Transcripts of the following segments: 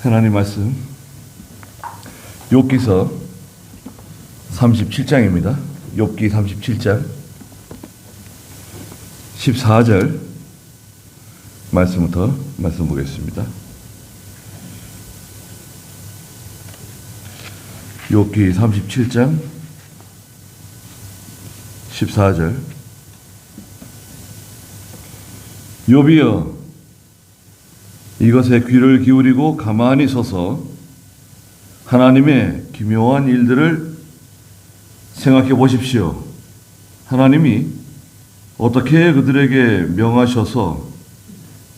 하나님 말씀 욥기서 37장입니다. 욥기 37장 14절 말씀부터 말씀 보겠습니다. 욥기 37장 14절 욥이여 이것에 귀를 기울이고 가만히 서서 하나님의 기묘한 일들을 생각해 보십시오. 하나님이 어떻게 그들에게 명하셔서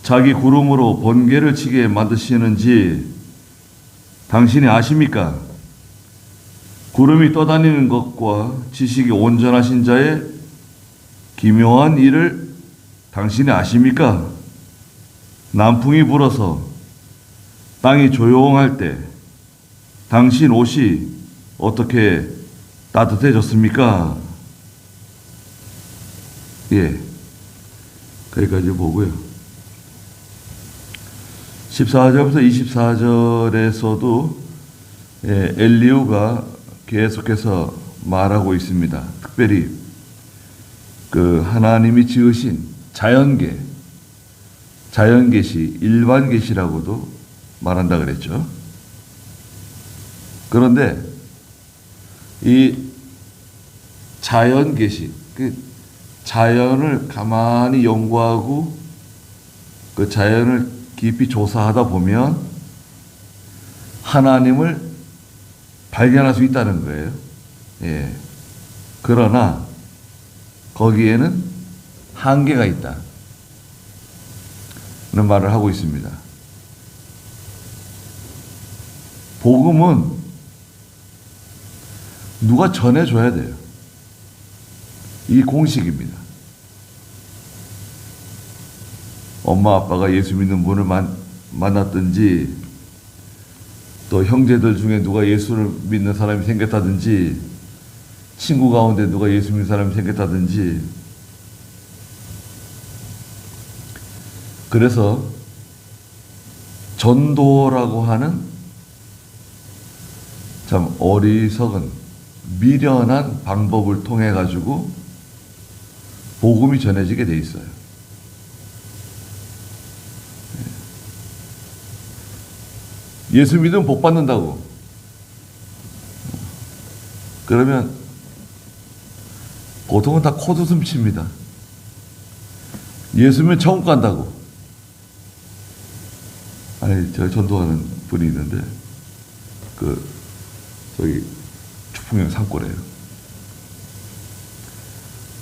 자기 구름으로 번개를 치게 만드시는지 당신이 아십니까? 구름이 떠다니는 것과 지식이 온전하신 자의 기묘한 일을 당신이 아십니까? 남풍이 불어서 땅이 조용할 때 당신 옷이 어떻게 따뜻해졌습니까? 예, 거기까지 보고요. 14절부터 24절에서도 엘리후가 계속해서 말하고 있습니다. 특별히 그 하나님이 지으신 자연계시, 일반계시라고도 말한다 그랬죠. 그런데 이 자연계시, 그 자연을 가만히 연구하고 그 자연을 깊이 조사하다 보면 하나님을 발견할 수 있다는 거예요. 예. 그러나 거기에는 한계가 있다. 는 말을 하고 있습니다. 복음은 누가 전해줘야 돼요. 이 공식입니다. 엄마 아빠가 예수 믿는 분을 만났든지 또 형제들 중에 누가 예수를 믿는 사람이 생겼다든지 친구 가운데 누가 예수 믿는 사람이 생겼다든지 그래서 전도라고 하는 참 어리석은 미련한 방법을 통해 가지고 복음이 전해지게 돼 있어요. 예수 믿으면 복 받는다고. 그러면 보통은 다 코웃음 칩니다. 예수 믿으면 천국 간다고. 아니, 제가 전도하는 분이 있는데, 저기, 주풍영 산골에요.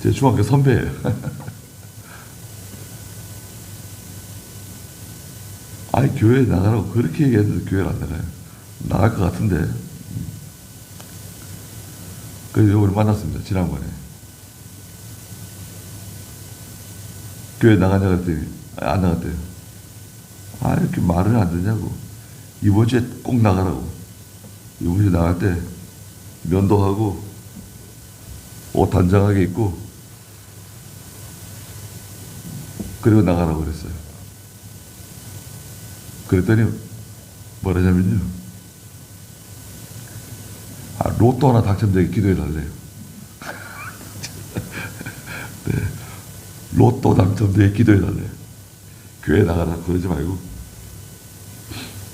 제 중학교 선배예요. 아니, 교회에 나가라고 그렇게 얘기했는데 교회를 안 나가요. 나갈 것 같은데. 그래서 오늘 만났습니다. 지난번에. 교회 나가냐고 했더니, 안 나갔대요. 아, 이렇게 말을 안 듣냐고. 이번 주에 꼭 나가라고. 이번 주에 나갈 때 면도하고 옷 단정하게 입고 그리고 나가라고 그랬어요. 그랬더니 뭐라냐면요. 로또 하나 당첨되게 기도해 달래요. 네. 로또 당첨되게 기도해 달래요. 교회 나가라 그러지 말고.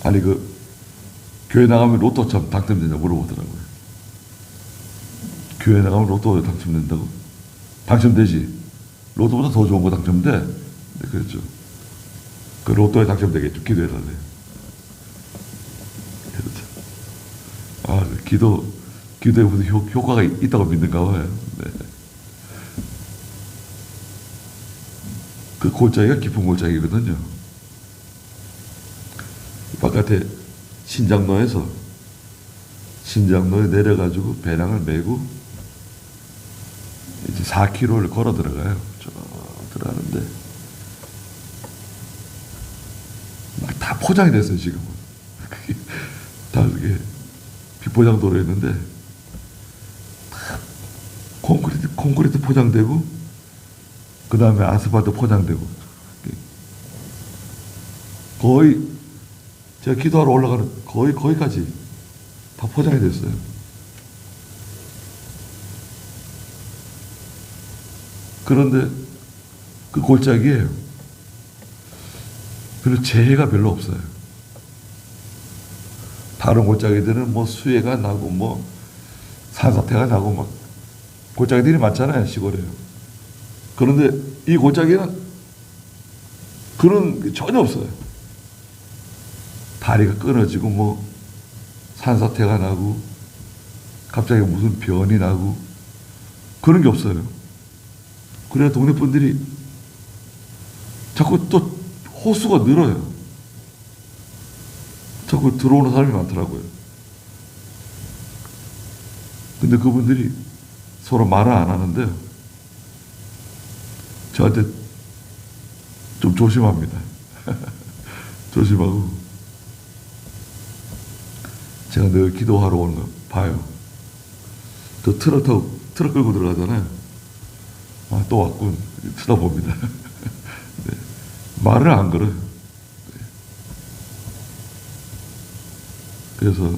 아니 교회 나가면 로또 참 당첨되냐 물어보더라고요. 교회 나가면 로또 당첨된다고? 당첨되지. 로또보다 더 좋은 거 당첨돼. 네, 그랬죠. 그 로또에 당첨되겠죠. 기도해달래요. 그렇죠. 기도에 무슨 효과가 있다고 믿는가 봐요. 네. 그 골짜기가 깊은 골짜기거든요. 바깥에 신장로에 내려가지고 배낭을 메고 이제 4km를 걸어 들어가요. 쭉 들어가는데 막 다 포장이 됐어요. 지금은 다 이게 비포장 도로였는데 다 콘크리트 포장되고 그 다음에 아스팔트 포장되고 거의 제가 기도하러 올라가는 거기까지 다 포장이 됐어요. 그런데 그 골짜기에 별로 재해가 별로 없어요. 다른 골짜기들은 뭐 수해가 나고 뭐 산사태가 나고 막 골짜기들이 많잖아요, 시골에. 그런데 이 골짜기는 그런 게 전혀 없어요. 다리가 끊어지고 뭐 산사태가 나고 갑자기 무슨 변이 나고 그런 게 없어요. 그래야 동네 분들이 자꾸 또 호수가 늘어요. 자꾸 들어오는 사람이 많더라고요. 근데 그분들이 서로 말을 안 하는데 저한테 좀 조심합니다. 조심하고 제가 늘 기도하러 오는 거 봐요. 저 트럭 끌고 들어가잖아요. 아, 또 왔군. 쳐다봅니다. 네. 말을 안 걸어요. 네. 그래서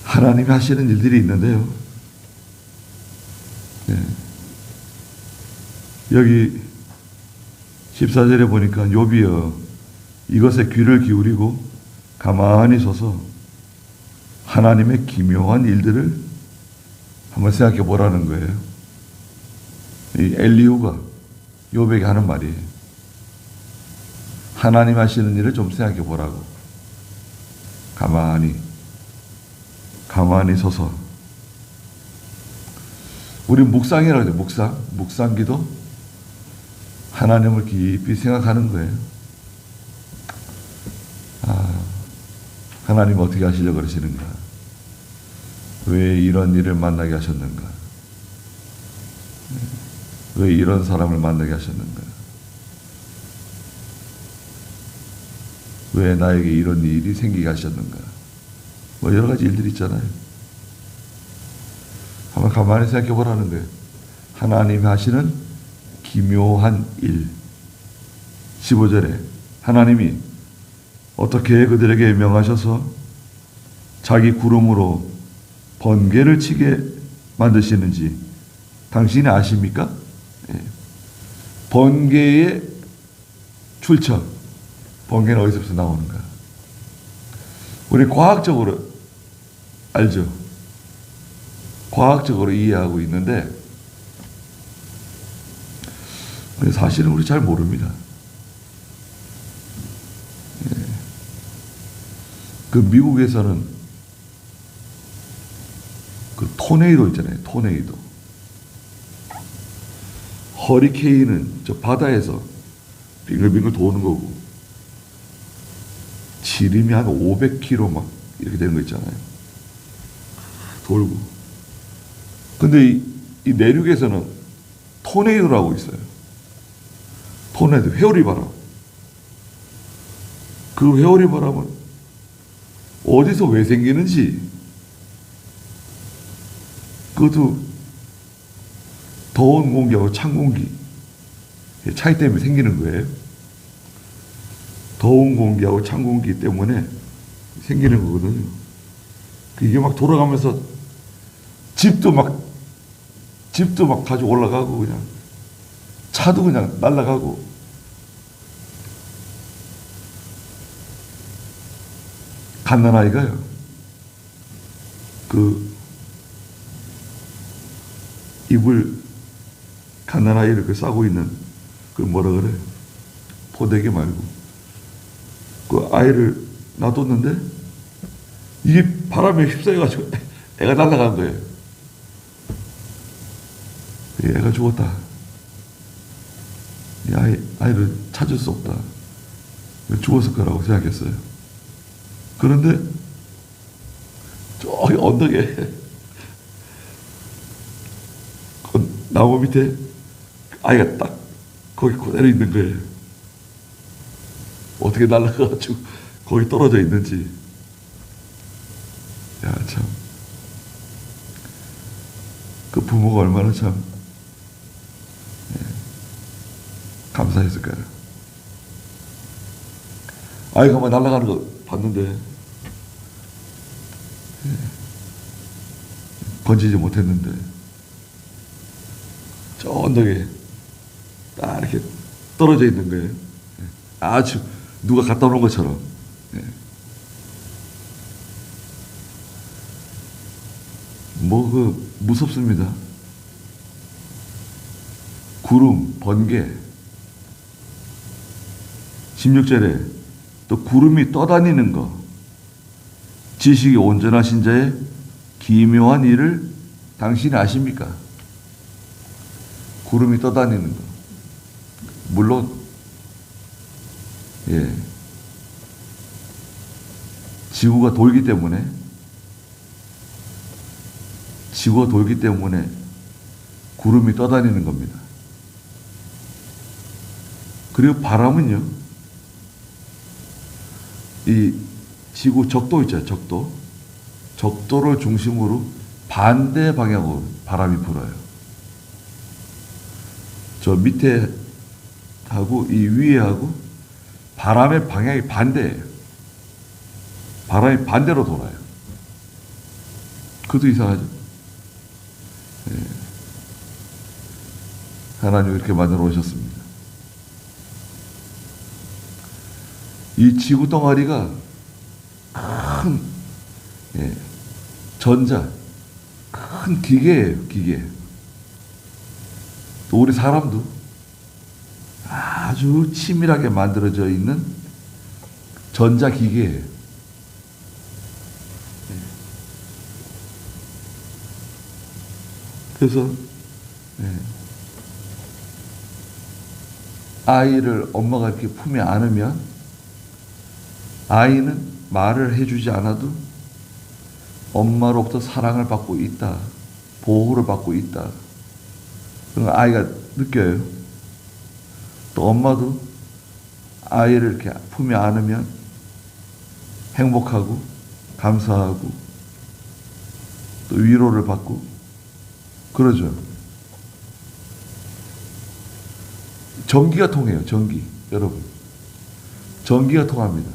하나님이 하시는 일들이 있는데요. 네. 여기 14절에 보니까 욥이여 이것에 귀를 기울이고 가만히 서서 하나님의 기묘한 일들을 한번 생각해 보라는 거예요. 이 엘리후가 욥에게 하는 말이에요. 하나님 하시는 일을 좀 생각해 보라고. 가만히 서서. 우리 묵상이라고 하죠. 묵상기도. 하나님을 깊이 생각하는 거예요. 아, 하나님 어떻게 하시려고 그러시는가? 왜 이런 일을 만나게 하셨는가? 왜 이런 사람을 만나게 하셨는가? 왜 나에게 이런 일이 생기게 하셨는가? 뭐 여러 가지 일들이 있잖아요. 한번 가만히 생각해 보라는 거예요. 하나님이 하시는 기묘한 일. 15절에 하나님이 어떻게 그들에게 명하셔서 자기 구름으로 번개를 치게 만드시는지 당신이 아십니까? 예. 번개의 출처. 번개는 어디서부터 나오는가? 우리 과학적으로 알죠? 과학적으로 이해하고 있는데 사실은 우리 잘 모릅니다. 예. 그 미국에서는 그 토네이도 있잖아요. 토네이도. 허리케인은 저 바다에서 빙글빙글 도는 거고 지름이 한 500km 막 이렇게 되는 거 있잖아요. 돌고. 근데 이 내륙에서는 토네이도라고 있어요. 토네이도, 회오리 바람. 그 회오리 바람은 어디서 왜 생기는지 그것도 더운 공기하고 찬 공기 차이 때문에 생기는 거예요. 더운 공기하고 찬 공기 때문에 생기는 거거든요. 이게 막 돌아가면서 집도 막 가지고 올라가고 그냥 차도 그냥 날아가고 갓난아이가요. 그 이불 갓난아이를 싸고 있는 그 뭐라 그래? 포대기 말고 그 아이를 놔뒀는데 이게 바람에 휩싸여가지고 애가 날아간 거예요. 애가 죽었다. 이 아이를 찾을 수 없다. 죽었을 거라고 생각했어요. 그런데 저기 언덕에 나무 밑에 아이가 딱 거기 그대로 있는 거예요. 어떻게 날아가가지고 거기 떨어져 있는지. 야, 참. 그 부모가 얼마나 참 감사했을까요? 아이가 막 날아가는 거 봤는데 건지지 못했는데 저 언덕에 딱 이렇게 떨어져 있는 거예요. 아주 누가 갖다 놓은 것처럼. 무섭습니다. 구름, 번개. 16절에 또 구름이 떠다니는 거. 지식이 온전하신 자의 기묘한 일을 당신이 아십니까? 구름이 떠다니는 거. 물론, 지구가 돌기 때문에 구름이 떠다니는 겁니다. 그리고 바람은요, 이 지구 적도 있잖아요, 적도. 적도를 중심으로 반대 방향으로 바람이 불어요. 저 밑에 하고 이 위에 하고 바람의 방향이 반대예요. 바람이 반대로 돌아요. 그것도 이상하죠. 하나님이 이렇게 만들어 오셨습니다. 이 지구 덩어리가 큰 큰 기계예요, 기계. 또 우리 사람도 아주 치밀하게 만들어져 있는 전자기계예요. 그래서 아이를 엄마가 이렇게 품에 안으면 아이는 말을 해주지 않아도 엄마로부터 사랑을 받고 있다. 보호를 받고 있다. 그런 걸 아이가 느껴요. 또 엄마도 아이를 이렇게 품에 안으면 행복하고 감사하고 또 위로를 받고 그러죠. 전기가 통해요. 전기. 여러분. 전기가 통합니다.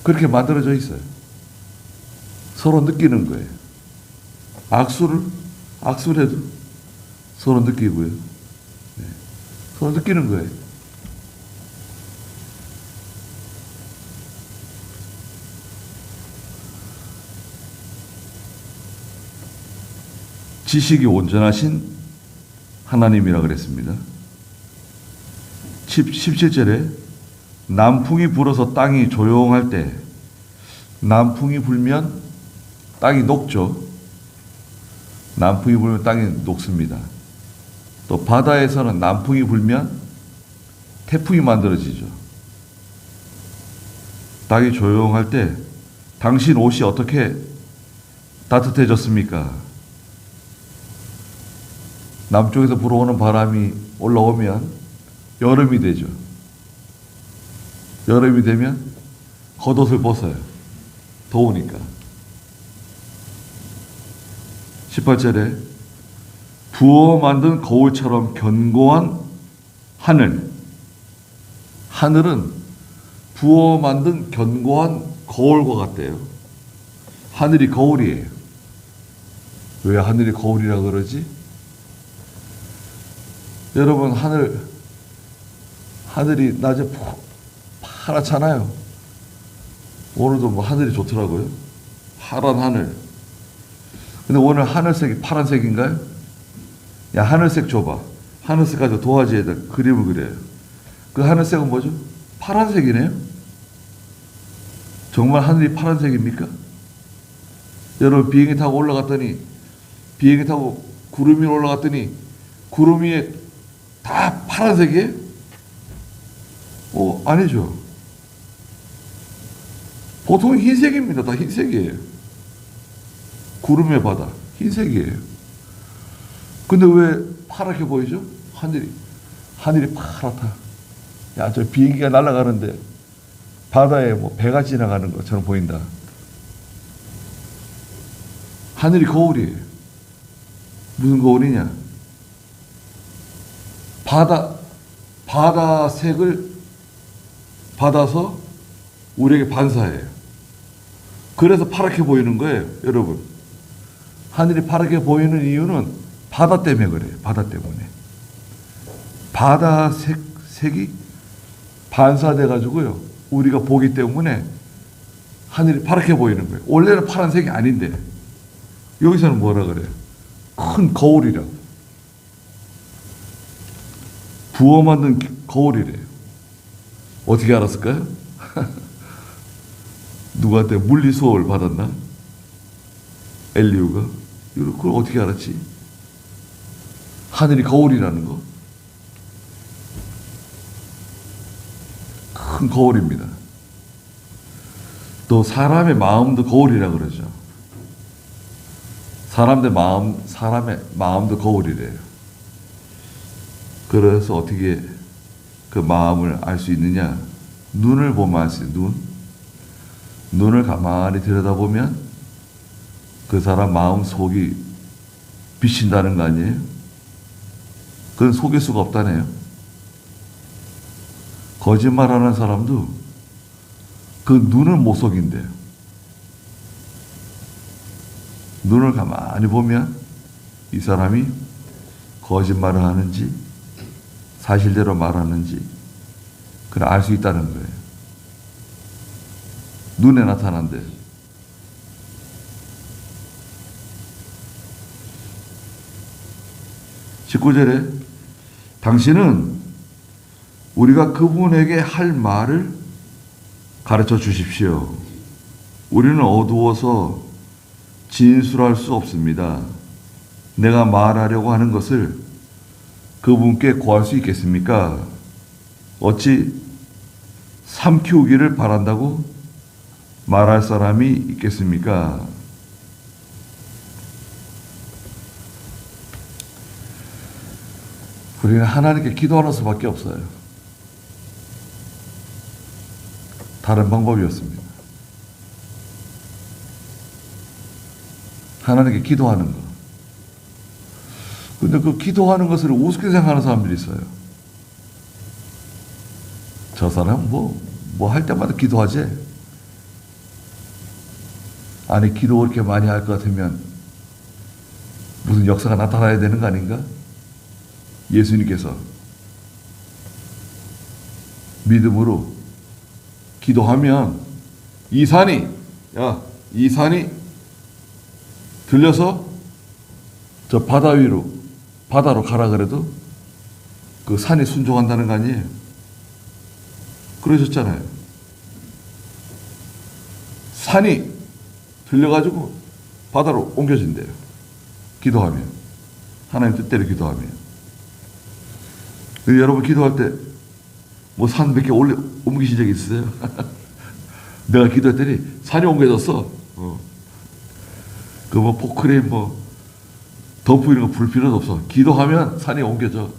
그렇게 만들어져 있어요. 서로 느끼는 거예요. 악수를 해도 서로 느끼고요. 서로 느끼는 거예요. 지식이 온전하신 하나님이라 그랬습니다. 17절에 남풍이 불어서 땅이 조용할 때, 남풍이 불면 땅이 녹죠. 남풍이 불면 땅이 녹습니다. 또 바다에서는 남풍이 불면 태풍이 만들어지죠. 땅이 조용할 때 당신 옷이 어떻게 따뜻해졌습니까? 남쪽에서 불어오는 바람이 올라오면 여름이 되죠. 여름이 되면 겉옷을 벗어요. 더우니까. 18절에 부어 만든 거울처럼 견고한 하늘. 하늘은 부어 만든 견고한 거울과 같대요. 하늘이 거울이에요. 왜 하늘이 거울이라 그러지? 여러분, 하늘이 낮에 파랗잖아요. 오늘도 뭐 하늘이 좋더라고요. 파란 하늘. 근데 오늘 하늘색이 파란색인가요? 야, 하늘색 줘봐. 하늘색 가지고 도화지에다 그림을 그려요. 그 하늘색은 뭐죠? 파란색이네요. 정말 하늘이 파란색입니까? 여러분, 비행기 타고 구름 위로 올라갔더니 구름 위에 다 파란색이에요? 아니죠. 보통 흰색입니다. 다 흰색이에요. 구름의 바다, 흰색이에요. 근데 왜 파랗게 보이죠? 하늘이 파랗다. 야, 저 비행기가 날아가는데 바다에 뭐 배가 지나가는 것처럼 보인다. 하늘이 거울이에요. 무슨 거울이냐? 바다색을 받아서 우리에게 반사해요. 그래서 파랗게 보이는 거예요, 여러분. 하늘이 파랗게 보이는 이유는 바다 때문에 그래요. 바다 때문에. 바다 색이 반사돼 가지고요. 우리가 보기 때문에 하늘이 파랗게 보이는 거예요. 원래는 파란색이 아닌데 여기서는 뭐라 그래요? 큰 거울이라고. 부어 만든 거울이래요. 어떻게 알았을까요? 누구한테 물리 수업을 받았나? 엘리우가? 그걸 어떻게 알았지? 하늘이 거울이라는 거. 큰 거울입니다. 또 사람의 마음도 거울이라 그러죠. 사람의 마음도 거울이래요. 그래서 어떻게 그 마음을 알 수 있느냐? 눈을 보면 알 수 있어요. 눈을 가만히 들여다보면 그 사람 마음 속이 비친다는 거 아니에요? 그건 속일 수가 없다네요. 거짓말하는 사람도 그 눈을 못 속인대요. 눈을 가만히 보면 이 사람이 거짓말을 하는지 사실대로 말하는지 그걸 알 수 있다는 거예요. 눈에 나타난대. 19절에 당신은 우리가 그분에게 할 말을 가르쳐 주십시오. 우리는 어두워서 진술할 수 없습니다. 내가 말하려고 하는 것을 그분께 고할 수 있겠습니까? 어찌 삼키우기를 바란다고 말할 사람이 있겠습니까? 우리는 하나님께 기도하는 수밖에 없어요. 다른 방법이 없습니다. 하나님께 기도하는 거. 근데 그 기도하는 것을 우습게 생각하는 사람들이 있어요. 저 사람 뭐 할 때마다 기도하지? 아니, 기도 그렇게 많이 할 것 같으면 무슨 역사가 나타나야 되는 거 아닌가? 예수님께서 믿음으로 기도하면 이 산이 들려서 저 바다로 가라 그래도 그 산이 순종한다는 거 아니에요? 그러셨잖아요. 산이 들려가지고 바다로 옮겨진대요. 기도하면. 하나님 뜻대로 기도하면. 여러분 기도할 때 뭐 산 몇 개 옮기신 적 있으세요? 내가 기도했더니 산이 옮겨졌어. 그 뭐 포크레인 덤프 이런 거 불 필요도 없어. 기도하면 산이 옮겨져.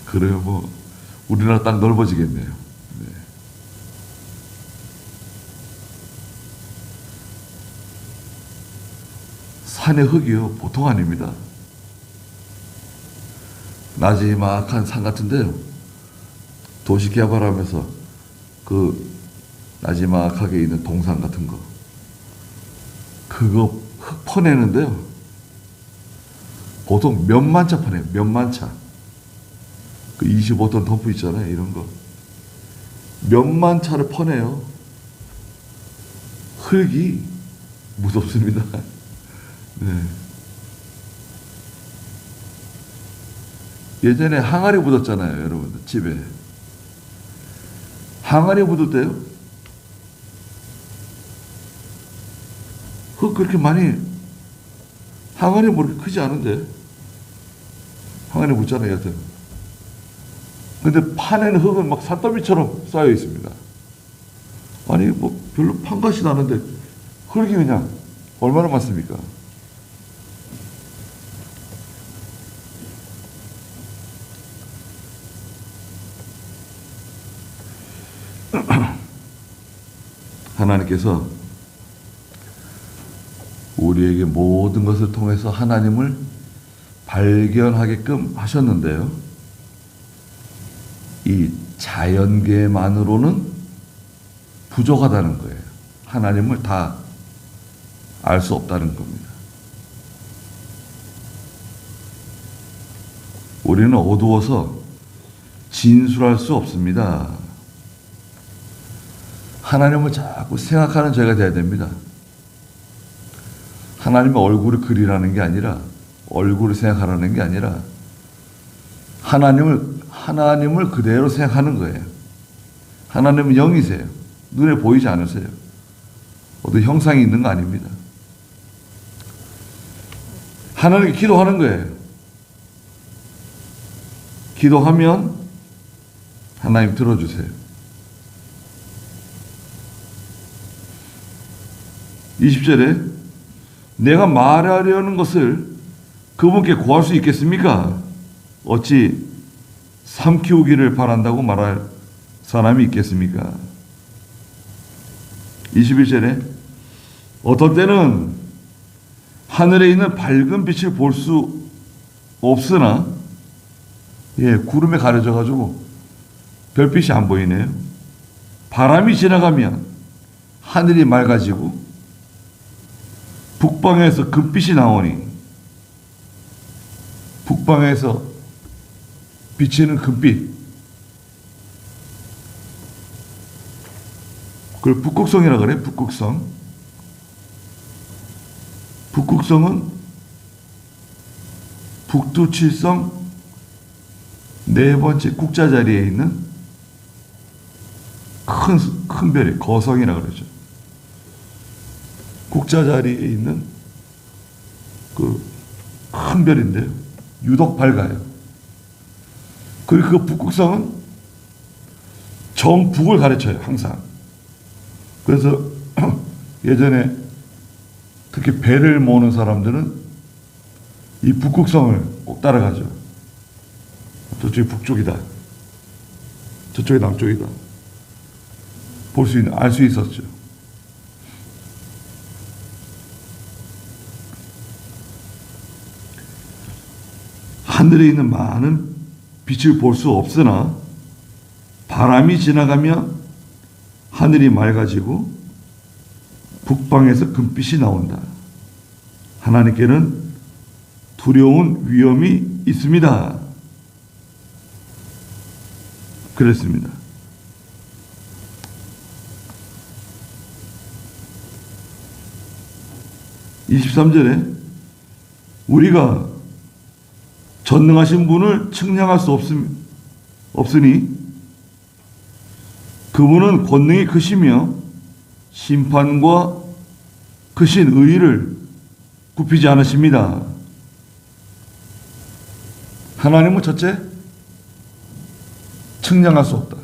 그래요. 뭐 우리나라 땅 넓어지겠네요. 네. 산의 흙이요 보통 아닙니다. 나지막한 산 같은데요. 도시 개발하면서 그 나지막하게 있는 동산 같은 거 그거 흙 퍼내는데요. 보통 몇만 차 퍼내요. 몇만 차. 그 25톤 덤프 있잖아요. 이런 거. 몇만 차를 퍼내요. 흙이 무섭습니다. 네. 예전에 항아리 묻었잖아요. 여러분들 집에. 항아리 묻을 때요. 흙 그렇게 많이 항아리 뭐 그렇게 크지 않은데 항아리 묻잖아요. 여튼. 근데 파낸 흙은 막 산더미처럼 쌓여 있습니다. 아니 뭐 별로 판것이 나는데 흙이 그냥 얼마나 많습니까? 하나님께서 우리에게 모든 것을 통해서 하나님을 발견하게끔 하셨는데요. 이 자연계만으로는 부족하다는 거예요. 하나님을 다 알 수 없다는 겁니다. 우리는 어두워서 진술할 수 없습니다. 하나님을 자꾸 생각하는 죄가 돼야 됩니다. 하나님의 얼굴을 그리라는 게 아니라, 얼굴을 생각하라는 게 아니라 하나님을 그대로 생각하는 거예요. 하나님은 영이세요. 눈에 보이지 않으세요. 어떤 형상이 있는 거 아닙니다. 하나님께 기도하는 거예요. 기도하면 하나님 들어주세요. 20절에 내가 말하려는 것을 그분께 구할 수 있겠습니까? 어찌 삼키우기를 바란다고 말할 사람이 있겠습니까? 21절에 어떤 때는 하늘에 있는 밝은 빛을 볼 수 없으나, 구름에 가려져가지고 별빛이 안 보이네요. 바람이 지나가면 하늘이 맑아지고 북방에서 금빛이 나오니, 북방에서 비치는 금빛, 그걸 북극성이라 그래. 북극성. 북극성은 북두칠성 네 번째 국자 자리에 있는 큰 별이 거성이라 그러죠. 국자 자리에 있는 그 큰 별인데요. 유독 밝아요. 그리고 그 북극성은 정북을 가르쳐요. 항상. 그래서 예전에 특히 배를 모는 사람들은 이 북극성을 꼭 따라가죠. 저쪽이 북쪽이다. 저쪽이 남쪽이다. 알 수 있었죠. 하늘에 있는 많은 빛을 볼 수 없으나 바람이 지나가면 하늘이 맑아지고 북방에서 금빛이 나온다. 하나님께는 두려운 위험이 있습니다. 그랬습니다. (23절에) 우리가 전능하신 분을 측량할 수 없으니 그분은 권능이 크시며 심판과 크신 의의를 굽히지 않으십니다. 하나님은 첫째, 측량할 수 없다.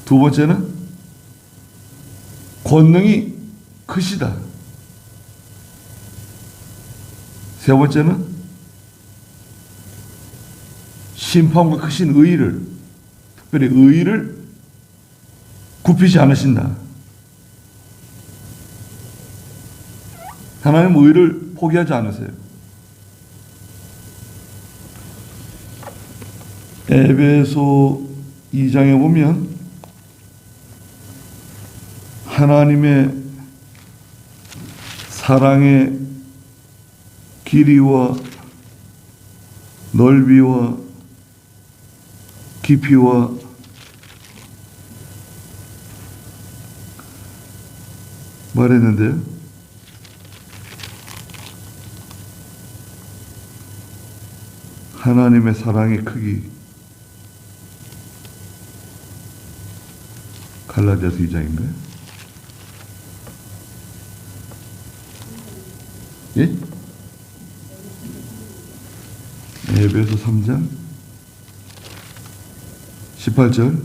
두 번째는 권능이 크시다. 세 번째는 심판과 크신 의의를, 특별히 의의를 굽히지 않으신다. 하나님은 의의를 포기하지 않으세요. 에베소 2장에 보면 하나님의 사랑의 길이와 넓이와 깊이와 말했는데요. 하나님의 사랑의 크기, 갈라디아서 2장인가요? 예? 에베소 3장 18절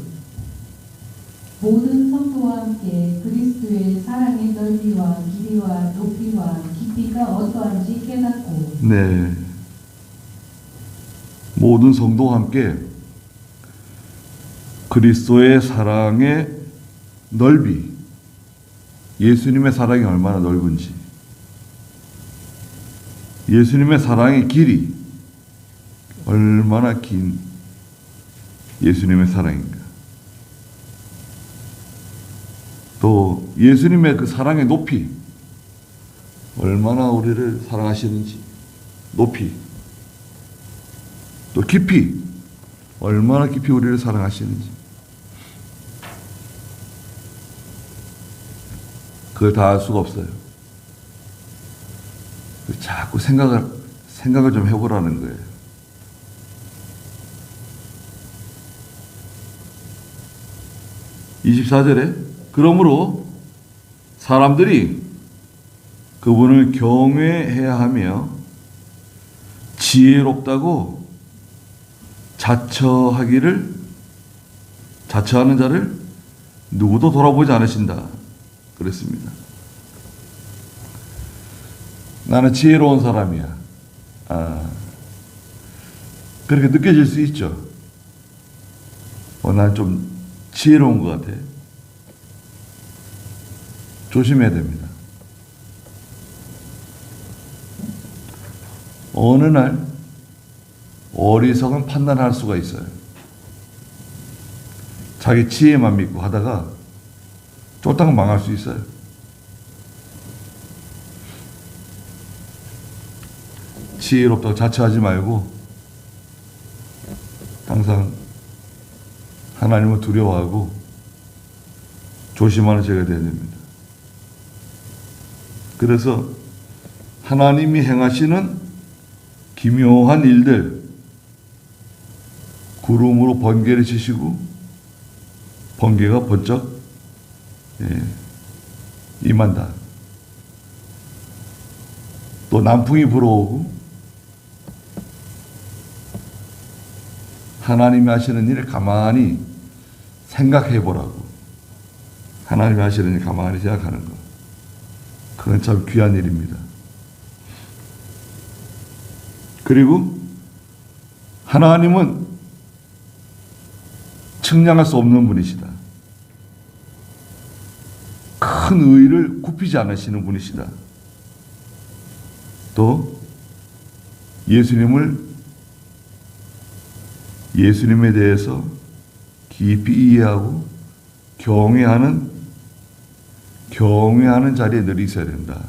모든 성도와 함께 그리스도의 사랑의 넓이와 길이와 높이와 깊이가 어떠한지 깨닫고 네. 모든 성도와 함께 그리스도의 사랑의 넓이, 예수님의 사랑이 얼마나 넓은지, 예수님의 사랑의 길이 얼마나 긴 예수님의 사랑인가. 또 예수님의 그 사랑의 높이, 얼마나 우리를 사랑하시는지, 높이, 또 깊이, 얼마나 깊이 우리를 사랑하시는지, 그걸 다 알 수가 없어요. 자꾸 생각을 좀 해보라는 거예요. (24절에) 그러므로 사람들이 그분을 경외해야 하며 지혜롭다고 자처하는 자를 누구도 돌아보지 않으신다 그랬습니다. 나는 지혜로운 사람이야. 그렇게 느껴질 수 있죠. 난 좀 지혜로운 것 같아. 조심해야 됩니다. 어느 날 어리석은 판단할 수가 있어요. 자기 지혜만 믿고 하다가 쫄딱 망할 수 있어요. 지혜롭다고 자처하지 말고 항상 하나님을 두려워하고 조심하는 제가 되어야 됩니다. 그래서 하나님이 행하시는 기묘한 일들, 구름으로 번개를 치시고 번개가 번쩍 임한다. 또 남풍이 불어오고 하나님이 하시는 일을 가만히 생각해 보라고. 하나님이 하시는 일 가만히 생각하는 것. 그건 참 귀한 일입니다. 그리고 하나님은 측량할 수 없는 분이시다. 큰 의의를 굽히지 않으시는 분이시다. 또 예수님에 대해서 깊이 이해하고 경외하는 자리에 늘 있어야 된다.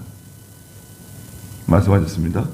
말씀하셨습니다.